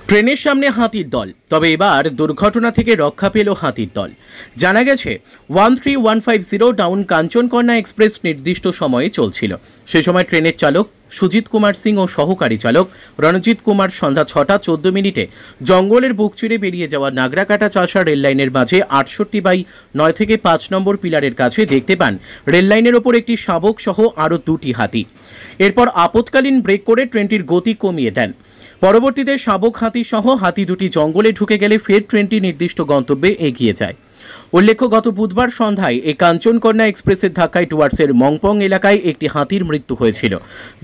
ট্রেনের সামনে হাতির দল, তবে এবার দুর্ঘটনা থেকে রক্ষা পেল হাতির দল। জানা গেছে 13150 ডাউন কাঞ্চনকন্যা এক্সপ্রেস নির্দিষ্ট সময়ে চলছিল। সে সময় ট্রেনের চালক সুজিত কুমার সিং ও সহকারী চালক রণজিৎ কুমার সন্ধ্যা 6:14 জঙ্গলের বুক চিরে বেরিয়ে যাওয়া নাগরাকাটা চাষা রেললাইনের মাঝে 68/9 থেকে 5 নম্বর পিলারের কাছে দেখতে পান রেললাইনের ওপর একটি শাবক সহ আরও 2টি হাতি। এরপর আপৎকালীন ব্রেক করে ট্রেনটির গতি কমিয়ে দেন। পরবর্তীতে শাবক হাতি সহ হাতি দুটি জঙ্গলে ঢুকে গেলে ফের ট্রেনটি নির্দিষ্ট গন্তব্যে এগিয়ে যায়। উল্লেখ্য, গত বুধবার সন্ধ্যায় এই কাঞ্চনকন্যা এক্সপ্রেসের ধাক্কায় টুয়ার্সের মংপং এলাকায় একটি হাতির মৃত্যু হয়েছিল।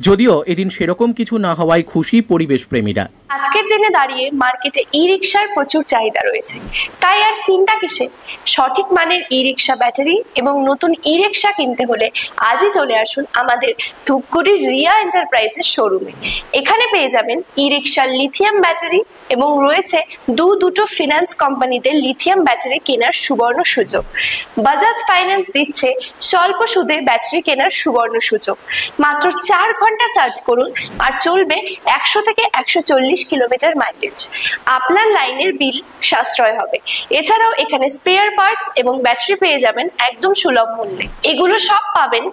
যদিও এদিন সেরকম কিছু না হওয়ায় খুশি পরিবেশ প্রেমীরা। আজকের দিনে দাঁড়িয়ে মার্কেটে ই রিক্সার প্রচুর চাহিদা রয়েছে, তাই আর চিন্তা কিসে। সঠিক মানের ই রিক্সা ব্যাটারি এবং নতুন ই রিক্সা কিনতে হলে আজই চলে আসুন আমাদের ধূপগুড়ির রিয়া এন্টারপ্রাইজের শোরুমে। এখানে পেয়ে যাবেন ই রিক্সার লিথিয়াম ব্যাটারি এবং রয়েছে দুটো ফিনান্স কোম্পানিতে লিথিয়াম ব্যাটারি কেনার সুবর্ণ সুযোগ। বাজাজ ফাইন্যান্স দিচ্ছে স্বল্প সুদে ব্যাটারি কেনার সুবর্ণ সুযোগ। মাত্র 4 ঘন্টা চার্জ করুন আর চলবে 100 থেকে 140 কিলোমিটার মাইলেজ। আপনার লাইনের বিল সাশ্রয় হবে। এছাড়াও এখানে স্পেয়ার পার্টস এবং ব্যাটারি পেয়ে যাবেন একদম সুলভ মূল্যে। এগুলো সব পাবেন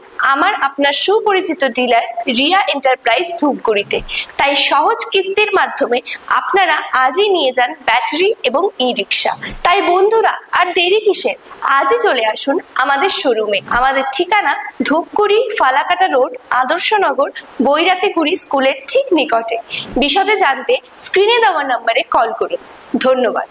আপনার সুপরিচিত ডিলার রিয়া এন্টারপ্রাইজ ধূপগুড়িতে। তাই সহজ কিস্তির মাধ্যমে আপনারা আজই নিয়ে যান ব্যাটারি এবং ই রিক্সা। তাই বন্ধুরা, আর দেরি কিসের? আজই চলে আসুন আমাদের শোরুমে। আমাদের ঠিকানা ধূপগুড়ি ফালাকাটা রোড, আদর্শনগর, বৈরাতিগুড়ি স্কুলের ঠিক নিকটে। বিশদে জানতে স্ক্রিনে দেওয়া নম্বরে কল করুন। ধন্যবাদ।